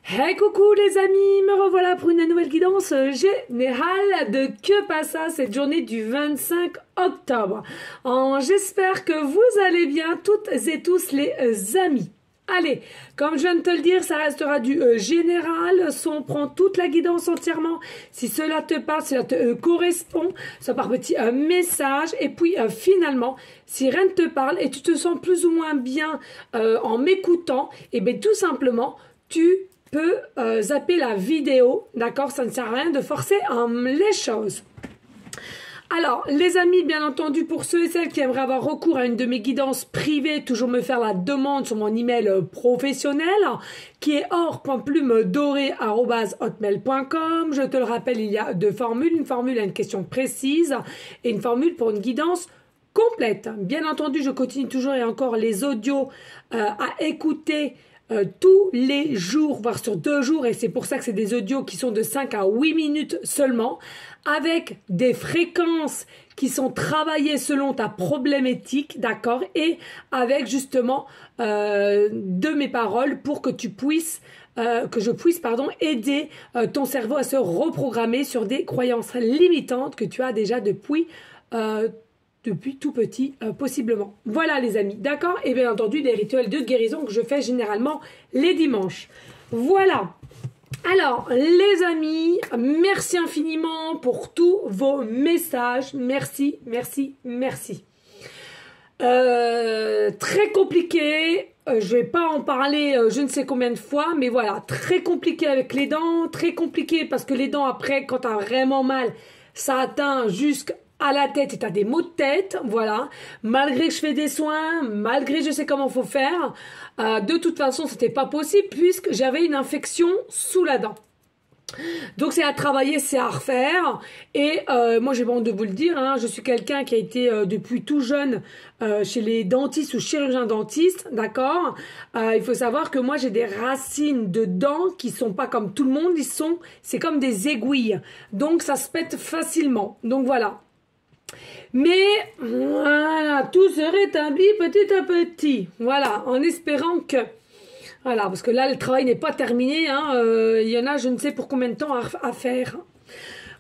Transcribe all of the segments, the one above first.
Hey coucou les amis, me revoilà pour une nouvelle guidance générale de que passe cette journée du 25 octobre. J'espère que vous allez bien toutes et tous les amis. Allez, comme je viens de te le dire, ça restera du général, soit on prend toute la guidance entièrement, si cela te parle, si cela te correspond, soit par petit message, et puis finalement, si rien ne te parle et tu te sens plus ou moins bien en m'écoutant, et bien tout simplement, tu peux zapper la vidéo, d'accord? Ça ne sert à rien de forcer les choses. Alors, les amis, bien entendu, pour ceux et celles qui aimeraient avoir recours à une de mes guidances privées, toujours me faire la demande sur mon email professionnel, qui est or.plumedorée@hotmail.com. Je te le rappelle, il y a deux formules. Une formule à une question précise et une formule pour une guidance complète. Bien entendu, je continue toujours et encore les audios à écouter tous les jours, voire sur 2 jours, et c'est pour ça que c'est des audios qui sont de 5 à 8 minutes seulement, avec des fréquences qui sont travaillées selon ta problématique, d'accord, et avec justement de mes paroles pour que tu puisses que je puisse aider ton cerveau à se reprogrammer sur des croyances limitantes que tu as déjà depuis tout petit, possiblement. Voilà les amis, d'accord? Et bien entendu, des rituels de guérison que je fais généralement les dimanches. Voilà. Alors, les amis, merci infiniment pour tous vos messages. Merci, merci, merci. Très compliqué. Je vais pas en parler je ne sais combien de fois, mais voilà, très compliqué avec les dents, très compliqué parce que les dents après, quand tu as vraiment mal, ça atteint jusqu'à la tête et tu as des maux de tête, voilà. Malgré que je fais des soins, malgré que je sais comment faut faire, de toute façon, c'était pas possible puisque j'avais une infection sous la dent. Donc c'est à travailler, c'est à refaire. Et moi j'ai pas honte de vous le dire, hein, je suis quelqu'un qui a été depuis tout jeune chez les dentistes ou chirurgiens dentistes, d'accord. Il faut savoir que moi j'ai des racines de dents qui sont pas comme tout le monde, c'est comme des aiguilles. Donc ça se pète facilement. Donc voilà. Mais voilà, tout se rétablit petit à petit. Voilà, en espérant que... Voilà, parce que là, le travail n'est pas terminé. Il y en a, je ne sais pour combien de temps à faire.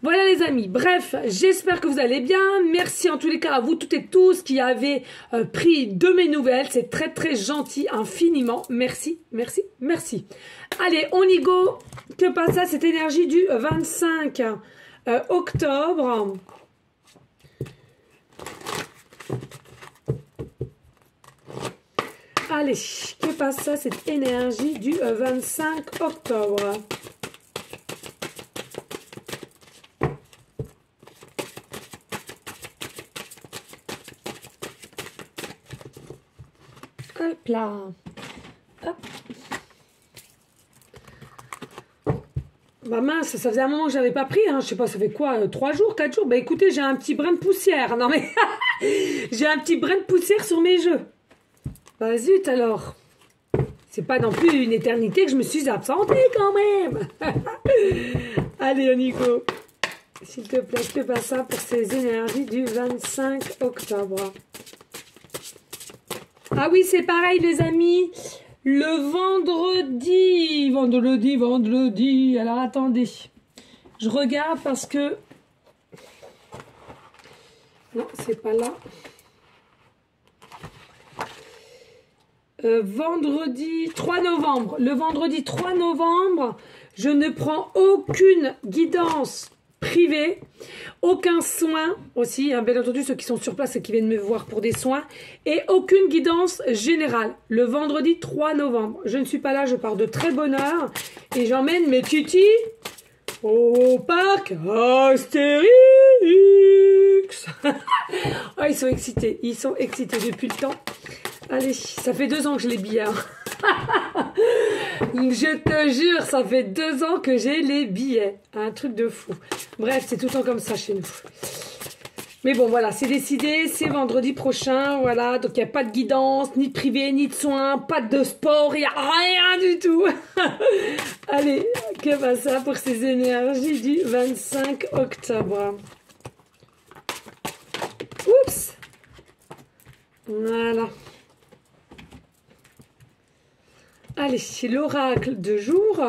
Voilà les amis. Bref, j'espère que vous allez bien. Merci en tous les cas à vous toutes et tous qui avez pris de mes nouvelles. C'est très très gentil, infiniment. Merci, merci, merci. Allez, on y go. Que passe ça, cette énergie du 25 octobre. Allez, que passe ça, cette énergie du 25 octobre? Hop là. Hop. Bah mince, ça faisait un moment que j'avais pas pris, hein. Je sais pas, ça fait quoi, 3 jours, 4 jours? Bah écoutez, j'ai un petit brin de poussière. Non mais, j'ai un petit brin de poussière sur mes jeux. Bah zut alors. C'est pas non plus une éternité que je me suis absentée quand même. Allez, on y go. S'il te plaît, fais pas ça pour ces énergies du 25 octobre. Ah oui, c'est pareil les amis. Le vendredi. Alors attendez. Je regarde parce que... Non, c'est pas là. Vendredi 3 novembre. Le vendredi 3 novembre, je ne prends aucune guidance privée, aucun soin aussi, hein, bien entendu ceux qui sont sur place et qui viennent me voir pour des soins, et aucune guidance générale. Le vendredi 3 novembre, je ne suis pas là, je pars de très bonne heure et j'emmène mes tutis au parc Astérix. Oh, ils sont excités depuis le temps. Allez, ça fait 2 ans que je les billets. Je te jure, ça fait 2 ans que j'ai les billets. Un truc de fou. Bref, c'est tout le temps comme ça chez nous. Mais bon, voilà, c'est décidé. C'est vendredi prochain. Voilà, donc il n'y a pas de guidance, ni de privé, ni de soins, pas de sport. Il n'y a rien du tout. Allez, que va ça pour ces énergies du 25 octobre. Oups. Voilà. Allez, l'oracle de jour.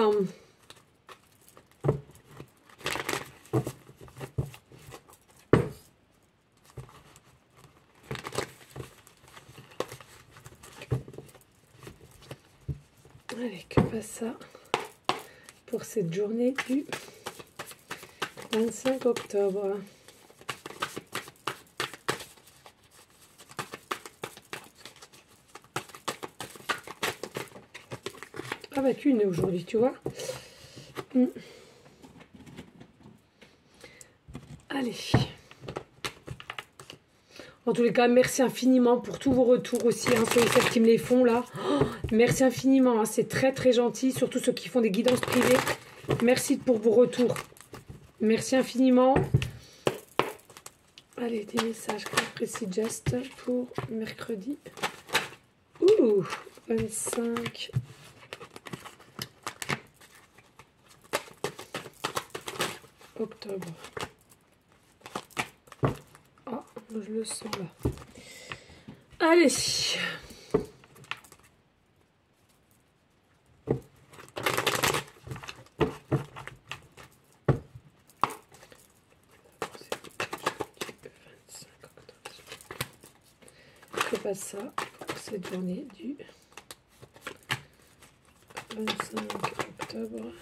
Allez, que passe ça pour cette journée du 25 octobre. Ah bah qu'une aujourd'hui, tu vois. Allez. En tous les cas, merci infiniment pour tous vos retours aussi, hein, ceux qui me les font là. Oh, merci infiniment, hein, c'est très très gentil, surtout ceux qui font des guidances privées. Merci pour vos retours. Merci infiniment. Allez, des messages précis just pour mercredi. Ouh, 25 octobre. Ah, je le sens là. Allez. Je passe ça pour cette journée du 25 octobre.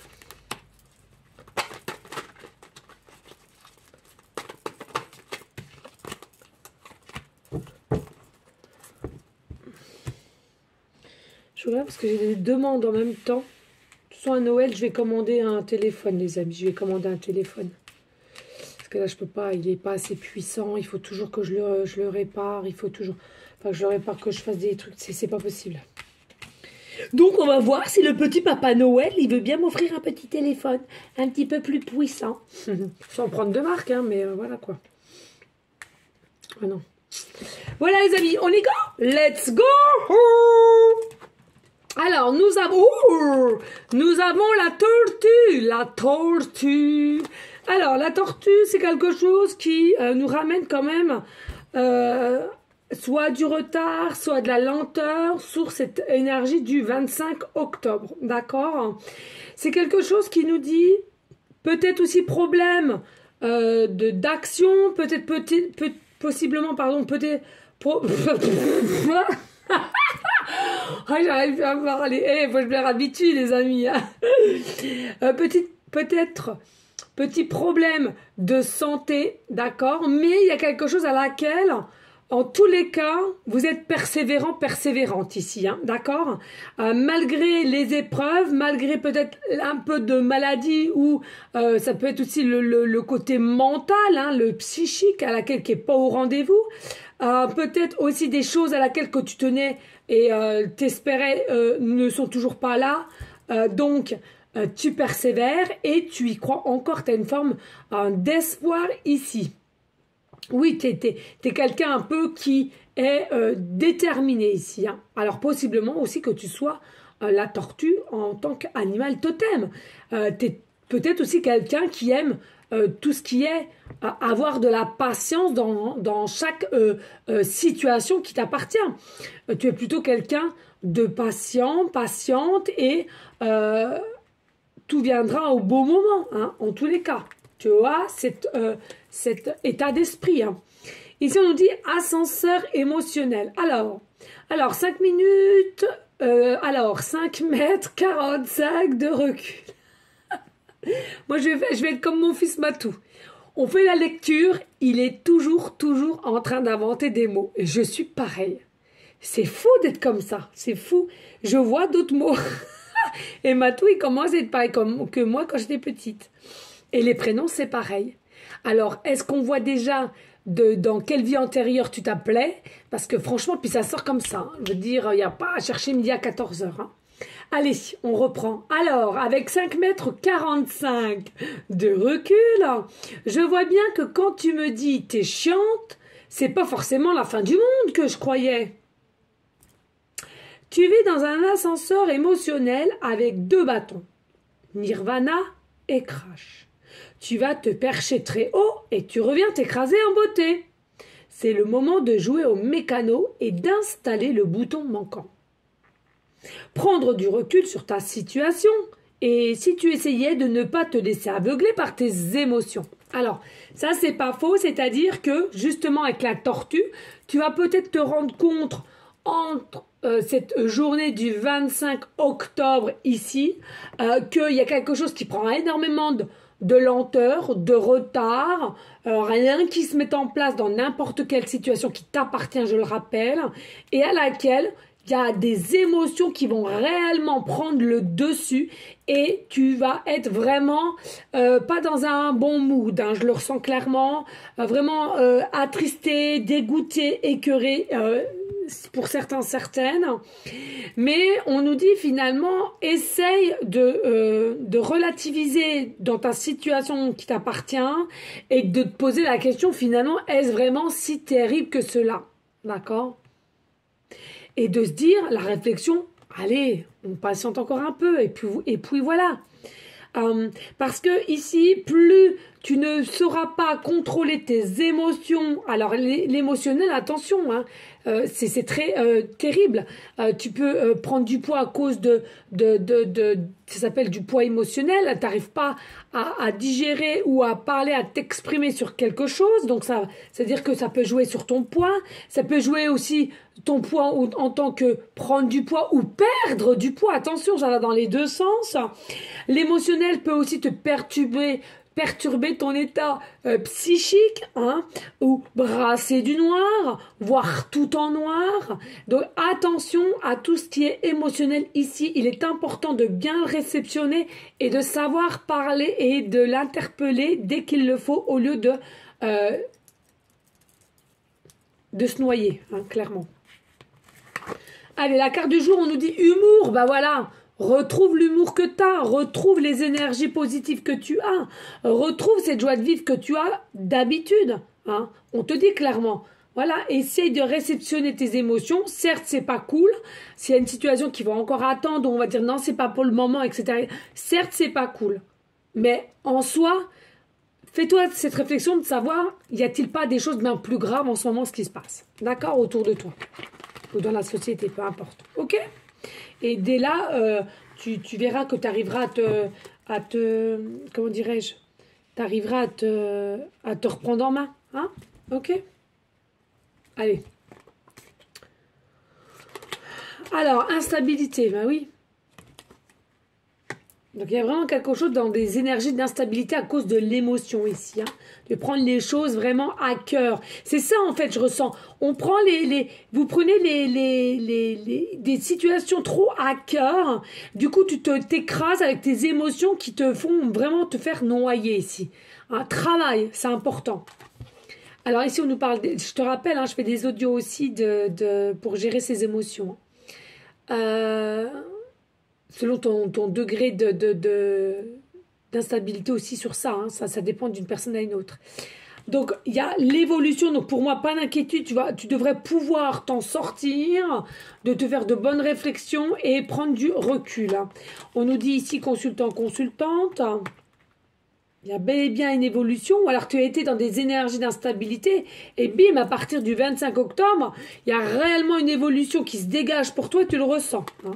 Je regarde parce que j'ai des demandes en même temps. Soit à Noël, je vais commander un téléphone, les amis. Je vais commander un téléphone. Parce que là, je peux pas. Il n'est pas assez puissant. Il faut toujours que je le répare. Il faut toujours... Enfin, que je le répare, que je fasse des trucs. C'est pas possible. Donc, on va voir si le petit Papa Noël, il veut bien m'offrir un petit téléphone. Un petit peu plus puissant. Sans prendre de marque, hein, mais voilà quoi. Ah non. Voilà, les amis. On y go. Let's go. Alors, nous avons la tortue. Alors, la tortue, c'est quelque chose qui nous ramène quand même soit du retard, soit de la lenteur sur cette énergie du 25 octobre, d'accord? C'est quelque chose qui nous dit peut-être aussi problème d'action, possiblement, pardon, peut-être... Oh, j'arrive plus à parler. Faut que je me réhabitue, les amis. Peut-être petit problème de santé, d'accord, mais il y a quelque chose à laquelle, en tous les cas, vous êtes persévérante ici, hein, d'accord, malgré les épreuves, malgré peut-être un peu de maladie ou ça peut être aussi le côté mental, hein, le psychique à laquelle qui est pas au rendez-vous. Peut-être aussi des choses à laquelle que tu tenais et t'espérais ne sont toujours pas là. Donc, tu persévères et tu y crois encore. Tu as une forme d'espoir ici. Oui, tu es quelqu'un un peu qui est déterminé ici. Hein. Alors, possiblement aussi que tu sois la tortue en tant qu'animal totem. Tu es peut-être aussi quelqu'un qui aime tout ce qui est avoir de la patience dans chaque situation qui t'appartient. Tu es plutôt quelqu'un de patiente et tout viendra au bon moment, hein, en tous les cas. Tu vois, cet état d'esprit. Hein. Ici, on nous dit ascenseur émotionnel. Alors 5 minutes, 5 mètres 45 de recul. Moi, je vais être comme mon fils Matou. On fait la lecture, il est toujours en train d'inventer des mots. Et je suis pareil. C'est fou d'être comme ça. C'est fou. Je vois d'autres mots. Et Matou, il commence à être pareil que moi quand j'étais petite. Et les prénoms, c'est pareil. Alors, est-ce qu'on voit déjà dans quelle vie antérieure tu t'appelais? Parce que franchement, puis ça sort comme ça. Hein. Je veux dire, il n'y a pas à chercher midi à 14h. Hein. Allez, on reprend. Alors, avec 5 mètres 45 de recul, je vois bien que quand tu me dis t'es chiante, c'est pas forcément la fin du monde que je croyais. Tu vis dans un ascenseur émotionnel avec 2 bâtons, Nirvana et Crash. Tu vas te percher très haut et tu reviens t'écraser en beauté. C'est le moment de jouer au mécano et d'installer le bouton manquant. Prendre du recul sur ta situation et si tu essayais de ne pas te laisser aveugler par tes émotions. Alors, ça c'est pas faux, c'est-à-dire que justement avec la tortue, tu vas peut-être te rendre compte entre cette journée du 25 octobre ici, qu'il y a quelque chose qui prend énormément de lenteur, de retard, rien qui se met en place dans n'importe quelle situation qui t'appartient, je le rappelle, et à laquelle il y a des émotions qui vont réellement prendre le dessus et tu vas être vraiment pas dans un bon mood, hein, je le ressens clairement, vraiment attristé, dégoûté, écœuré pour certains, certaines. Mais on nous dit finalement, essaye de relativiser dans ta situation qui t'appartient et de te poser la question finalement, est-ce vraiment si terrible que cela? D'accord? Et de se dire, la réflexion, allez, on patiente encore un peu, et puis voilà. Parce que ici, plus tu ne sauras pas contrôler tes émotions, alors l'émotionnel, attention, hein, c'est très terrible. Tu peux prendre du poids à cause ça s'appelle du poids émotionnel. Tu n'arrives pas à digérer ou à parler, à t'exprimer sur quelque chose. Donc ça veut dire que ça peut jouer sur ton poids. Ça peut jouer aussi ton poids en tant que prendre du poids ou perdre du poids. Attention, ça va dans les deux sens. L'émotionnel peut aussi te perturber ton état psychique, hein, ou brasser du noir, voir tout en noir. Donc attention à tout ce qui est émotionnel ici. Il est important de bien le réceptionner et de savoir parler et de l'interpeller dès qu'il le faut au lieu de se noyer, hein, clairement. Allez, la carte du jour, on nous dit humour, bah voilà. Retrouve l'humour que tu as, retrouve les énergies positives que tu as, retrouve cette joie de vivre que tu as d'habitude. Hein. On te dit clairement, voilà, essaye de réceptionner tes émotions. Certes, c'est pas cool. S'il y a une situation qui va encore attendre, on va dire non, c'est pas pour le moment, etc. Certes, c'est pas cool. Mais en soi, fais-toi cette réflexion de savoir, y a-t-il pas des choses bien plus graves en ce moment, ce qui se passe, d'accord, autour de toi ou dans la société, peu importe. Ok? Et dès là, tu verras que tu arriveras à te comment dirais-je, tu arriveras à te reprendre en main. Hein? Ok? Allez. Alors, instabilité, ben oui. Donc, il y a vraiment quelque chose dans des énergies d'instabilité à cause de l'émotion ici. Hein, de prendre les choses vraiment à cœur. C'est ça, en fait, je ressens. On prend vous prenez des situations trop à cœur. Du coup, tu t'écrases avec tes émotions qui te font vraiment te faire noyer ici. Un travail, c'est important. Alors ici, on nous parle, je te rappelle, hein, je fais des audios aussi pour gérer ses émotions. Selon ton degré d'instabilité aussi sur ça, hein, ça dépend d'une personne à une autre. Donc, il y a l'évolution. Donc, pour moi, pas d'inquiétude. Tu devrais pouvoir t'en sortir, de te faire de bonnes réflexions et prendre du recul. Hein. On nous dit ici, consultant, consultante. Il y a bel et bien une évolution. Ou alors, tu as été dans des énergies d'instabilité. Et bim, à partir du 25 octobre, il y a réellement une évolution qui se dégage pour toi et tu le ressens. Hein.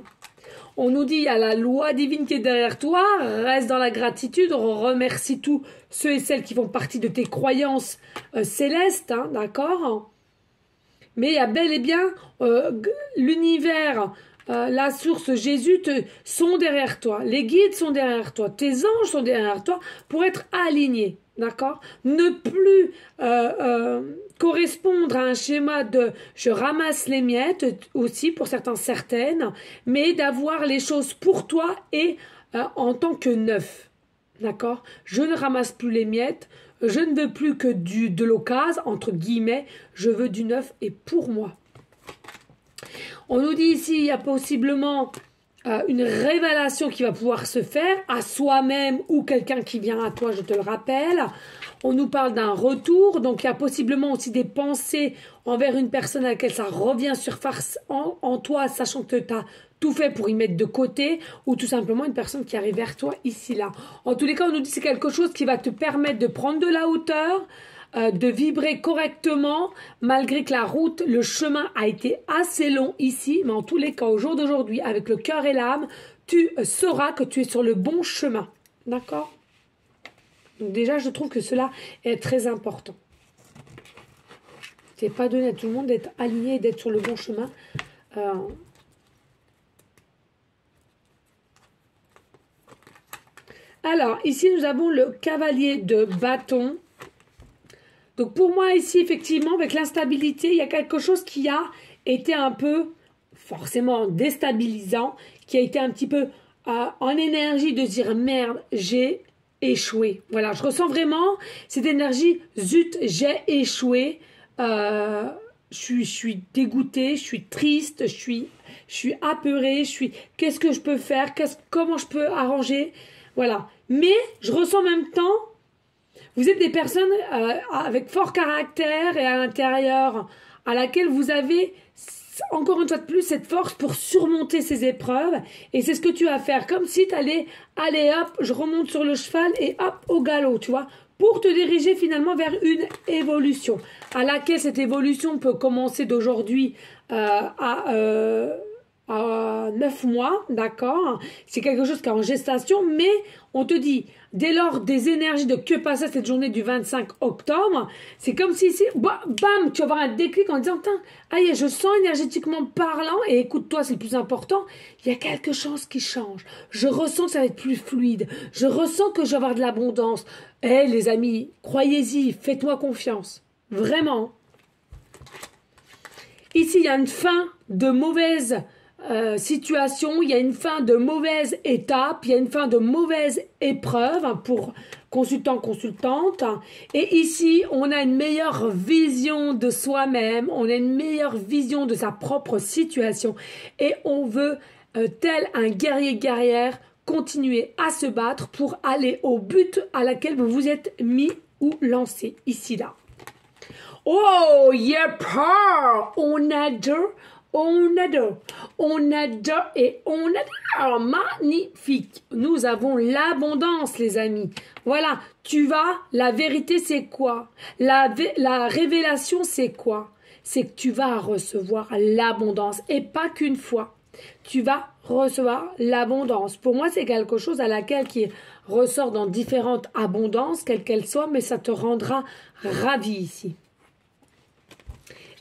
On nous dit, il y a la loi divine qui est derrière toi, reste dans la gratitude, remercie tous ceux et celles qui font partie de tes croyances célestes, hein, d'accord? Mais il y a bel et bien l'univers, la source, Jésus sont derrière toi, les guides sont derrière toi, tes anges sont derrière toi pour être alignés, d'accord? Ne plus correspondre à un schéma de je ramasse les miettes aussi pour certaines, mais d'avoir les choses pour toi et en tant que neuf, d'accord? Je ne ramasse plus les miettes, je ne veux plus que de l'occasion, entre guillemets, je veux du neuf et pour moi. On nous dit ici, il y a possiblement une révélation qui va pouvoir se faire à soi-même ou quelqu'un qui vient à toi, je te le rappelle. On nous parle d'un retour, donc il y a possiblement aussi des pensées envers une personne à laquelle ça revient surface en toi, sachant que tu as tout fait pour y mettre de côté, ou tout simplement une personne qui arrive vers toi ici, là. En tous les cas, on nous dit que c'est quelque chose qui va te permettre de prendre de la hauteur, de vibrer correctement, malgré que la route, le chemin a été assez long ici, mais en tous les cas, au jour d'aujourd'hui, avec le cœur et l'âme, tu sauras que tu es sur le bon chemin. D'accord? Donc déjà, je trouve que cela est très important. C'est pas donné à tout le monde d'être aligné et d'être sur le bon chemin. Alors, ici, nous avons le cavalier de bâton. Donc, pour moi, ici, effectivement, avec l'instabilité, il y a quelque chose qui a été un peu, forcément, déstabilisant, qui a été un petit peu en énergie de dire, merde, j'ai échoué. Voilà, je ressens vraiment cette énergie, zut, j'ai échoué. Je suis dégoûtée, je suis triste, je suis apeurée, qu'est-ce que je peux faire, comment je peux arranger, voilà. Mais je ressens en même temps, vous êtes des personnes avec fort caractère et à l'intérieur, à laquelle vous avez encore une fois de plus cette force pour surmonter ces épreuves, et c'est ce que tu vas faire, comme si tu allais, allez hop, je remonte sur le cheval et hop, au galop, tu vois, pour te diriger finalement vers une évolution, à laquelle cette évolution peut commencer d'aujourd'hui à 9 mois, d'accord? C'est quelque chose qui est en gestation, mais on te dit, dès lors des énergies de que passait cette journée du 25 octobre, c'est comme si, bam, tu vas avoir un déclic en disant, aïe, je sens énergétiquement parlant, et écoute-toi, c'est le plus important, il y a quelque chose qui change. Je ressens que ça va être plus fluide. Je ressens que je vais avoir de l'abondance. Les amis, croyez-y, faites-moi confiance. Vraiment. Ici, il y a une fin de mauvaise situation, il y a une fin de mauvaise étape, il y a une fin de mauvaise épreuve pour consultant, consultante. Et ici, on a une meilleure vision de soi-même, on a une meilleure vision de sa propre situation et on veut, tel un guerrier guerrière, continuer à se battre pour aller au but à laquelle vous vous êtes mis ou lancé ici là. Oh, yeah, Paul, on adore. On adore et on adore, magnifique. Nous avons l'abondance, les amis. Voilà, la vérité c'est quoi? La révélation c'est quoi? C'est que tu vas recevoir l'abondance et pas qu'une fois. Tu vas recevoir l'abondance. Pour moi, c'est quelque chose à laquelle qui ressort dans différentes abondances, quelles qu'elles soient, mais ça te rendra ravi ici.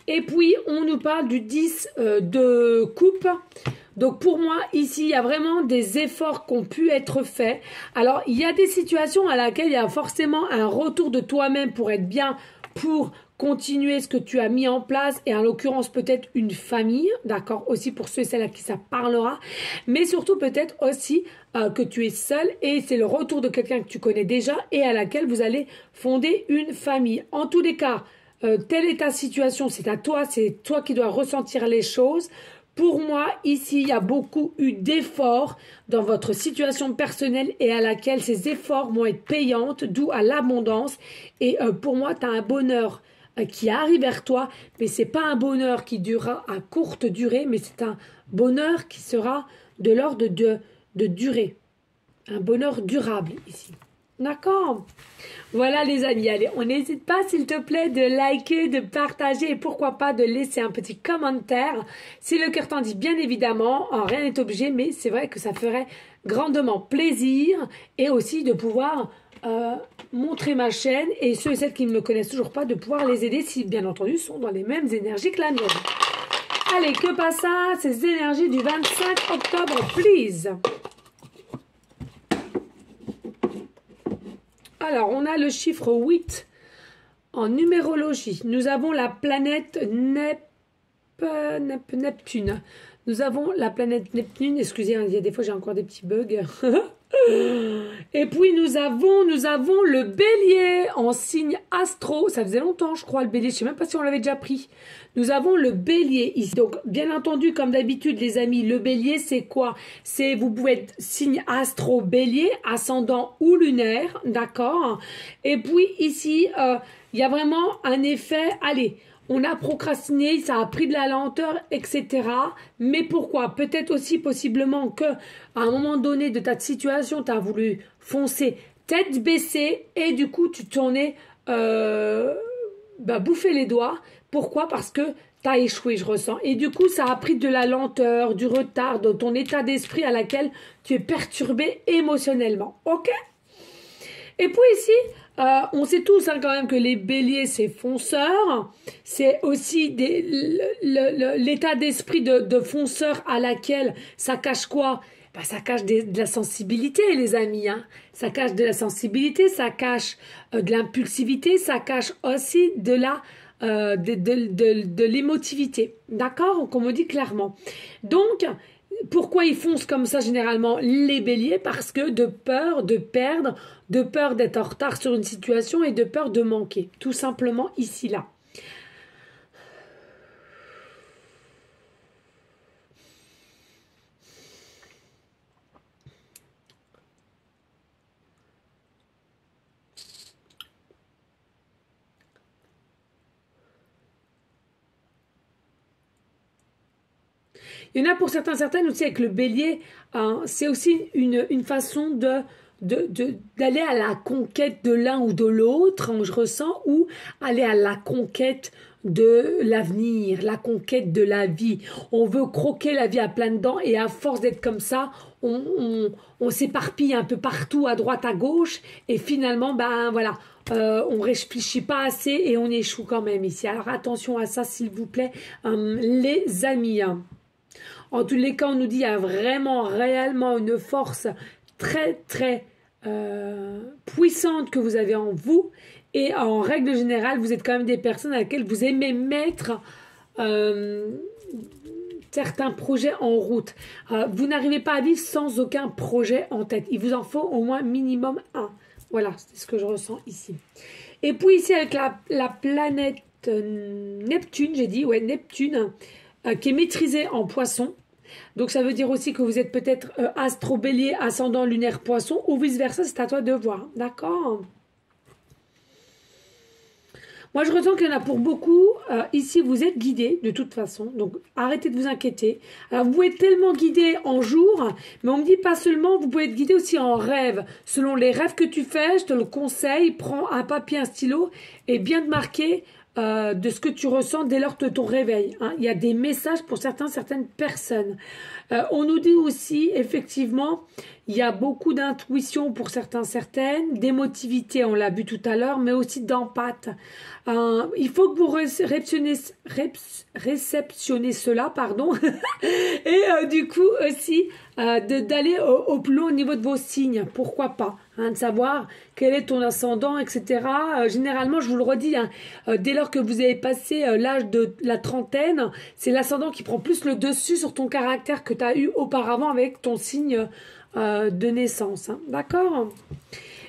Et puis, on nous parle du 10 de coupe. Donc, pour moi, ici, il y a vraiment des efforts qui ont pu être faits. Alors, il y a des situations à laquelle il y a forcément un retour de toi-même pour être bien, pour continuer ce que tu as mis en place. Et en l'occurrence, peut-être une famille, d'accord, aussi pour ceux et celles à qui ça parlera. Mais surtout, peut-être aussi que tu es seul et c'est le retour de quelqu'un que tu connais déjà et à laquelle vous allez fonder une famille. En tous les cas, telle est ta situation, c'est à toi, c'est toi qui dois ressentir les choses. Pour moi, ici, il y a beaucoup eu d'efforts dans votre situation personnelle et à laquelle ces efforts vont être payantes, d'où à l'abondance. Et pour moi, tu as un bonheur qui arrive vers toi, mais c'est pas un bonheur qui durera à courte durée, mais c'est un bonheur qui sera de l'ordre de durée. Un bonheur durable ici. D'accord? Voilà les amis, allez, on n'hésite pas s'il te plaît de liker, de partager et pourquoi pas de laisser un petit commentaire. Si le cœur t'en dit, bien évidemment, rien n'est obligé, mais c'est vrai que ça ferait grandement plaisir et aussi de pouvoir montrer ma chaîne et ceux et celles qui ne me connaissent toujours pas, de pouvoir les aider si bien entendu sont dans les mêmes énergies que la mienne. Allez, que passe ça? Ces énergies du 25 octobre, please. Alors, on a le chiffre 8 en numérologie. Nous avons la planète Neptune. Nous avons la planète Neptune. Excusez, il y a des fois j'ai encore des petits bugs. Et puis nous avons le bélier en signe astro. Ça faisait longtemps, je crois, le bélier. Je ne sais même pas si on l'avait déjà pris. Nous avons le bélier ici. Donc, bien entendu, comme d'habitude, les amis, le bélier, c'est quoi? C'est, vous pouvez être signe astro bélier, ascendant ou lunaire, d'accord? Et puis ici, il y a vraiment un effet, allez, on a procrastiné, ça a pris de la lenteur, etc. Mais pourquoi? Peut-être aussi possiblement que à un moment donné de ta situation, tu as voulu foncer tête baissée, et du coup, tu t'en es bouffé les doigts. Pourquoi? Parce que tu as échoué, je ressens. Et du coup, ça a pris de la lenteur, du retard dans ton état d'esprit à laquelle tu es perturbé émotionnellement. Ok? Et puis ici, on sait tous quand même que les béliers, c'est fonceurs. C'est aussi l'état d'esprit de fonceur à laquelle ça cache quoi? Ça cache de la sensibilité, les amis. Hein. Ça cache de la sensibilité, ça cache de l'impulsivité, ça cache aussi de l'émotivité. D'accord? Qu'on me dit clairement. Donc, pourquoi ils foncent comme ça généralement les béliers? Parce que de peur de perdre, de peur d'être en retard sur une situation et de peur de manquer. Tout simplement ici, là. Il y en a pour certaines aussi avec le bélier, hein, c'est aussi une façon d'aller à la conquête de l'un ou de l'autre, hein, je ressens, ou aller à la conquête de l'avenir, la conquête de la vie. On veut croquer la vie à pleines dents et à force d'être comme ça, on s'éparpille un peu partout, à droite, à gauche, et finalement, voilà, on réfléchit pas assez et on échoue quand même ici. Alors attention à ça, s'il vous plaît, les amis. Hein. En tous les cas, on nous dit qu'il y a vraiment, réellement une force très, très puissante que vous avez en vous. Et en règle générale, vous êtes quand même des personnes à laquelle vous aimez mettre certains projets en route. Vous n'arrivez pas à vivre sans aucun projet en tête. Il vous en faut au moins minimum un. Voilà, c'est ce que je ressens ici. Et puis ici, avec la planète Neptune, j'ai dit, ouais, Neptune, qui est maîtrisée en poisson. Donc ça veut dire aussi que vous êtes peut-être astro-bélier, ascendant lunaire poisson, ou vice-versa, c'est à toi de voir. D'accord? Moi, je ressens qu'il y en a pour beaucoup. Ici, vous êtes guidés de toute façon. Donc, arrêtez de vous inquiéter. Alors, vous pouvez être tellement guidé en jour, mais on me dit pas seulement, vous pouvez être guidé aussi en rêve. Selon les rêves que tu fais, je te le conseille, prends un papier, un stylo et bien te marquer de ce que tu ressens dès lors de ton réveil. Hein. Il y a des messages pour certaines personnes. On nous dit aussi, effectivement, il y a beaucoup d'intuition pour certaines, d'émotivité, on l'a vu tout à l'heure, mais aussi d'empathie. Il faut que vous réceptionnez cela, pardon, et du coup aussi d'aller au plus loin au niveau de vos signes, pourquoi pas, hein, de savoir quel est ton ascendant, etc. Généralement, je vous le redis, hein, dès lors que vous avez passé l'âge de la trentaine, c'est l'ascendant qui prend plus le dessus sur ton caractère que tu as eu auparavant avec ton signe de naissance. Hein, d'accord?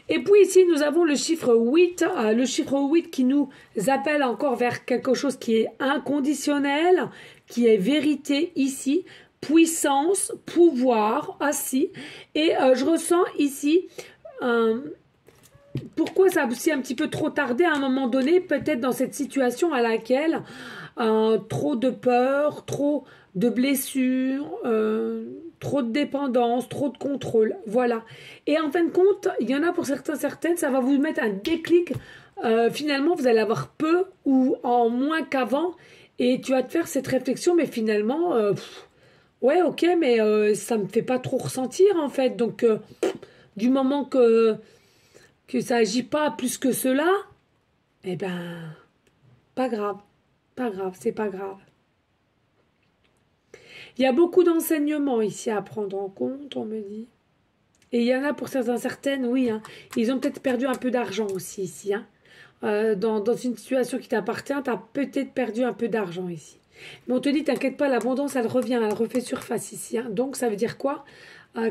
Et puis ici, nous avons le chiffre 8, le chiffre 8 qui nous appelle encore vers quelque chose qui est inconditionnel, qui est vérité ici, puissance, pouvoir, assis. Et je ressens ici, pourquoi ça a aussi un petit peu trop tardé à un moment donné, peut-être dans cette situation à laquelle trop de peur, trop de blessures, trop de dépendance, trop de contrôle, voilà. Et en fin de compte, il y en a pour certaines, ça va vous mettre un déclic. Finalement, vous allez avoir peu ou en moins qu'avant, et tu vas te faire cette réflexion, mais finalement, ouais, ok, mais ça me fait pas trop ressentir en fait. Donc, du moment que ça agit pas plus que cela, eh ben, pas grave, c'est pas grave. Il y a beaucoup d'enseignements ici à prendre en compte, on me dit. Et il y en a pour certaines, oui. Hein, ils ont peut-être perdu un peu d'argent aussi ici. Hein. Dans une situation qui t'appartient, tu as peut-être perdu un peu d'argent ici. Mais on te dit, t'inquiète pas, l'abondance, elle revient, elle refait surface ici. Hein. Donc, ça veut dire quoi?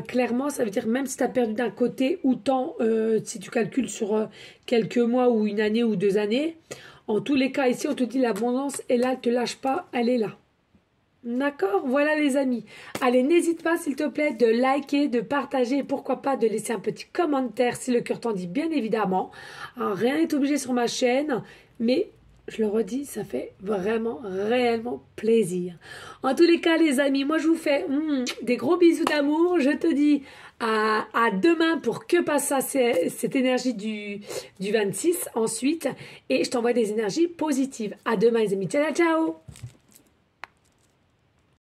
Clairement, ça veut dire même si tu as perdu d'un côté autant, si tu calcules sur quelques mois ou une année ou 2 années, en tous les cas, ici, on te dit l'abondance est là, elle ne te lâche pas, elle est là. D'accord? Voilà les amis. Allez, n'hésite pas s'il te plaît de liker, de partager et pourquoi pas de laisser un petit commentaire si le cœur t'en dit bien évidemment. Alors, rien n'est obligé sur ma chaîne, mais je le redis, ça fait vraiment, réellement plaisir. En tous les cas, les amis, moi je vous fais des gros bisous d'amour. Je te dis à demain pour que passe ça, cette énergie du 26 ensuite. Et je t'envoie des énergies positives. À demain les amis. Ciao, ciao!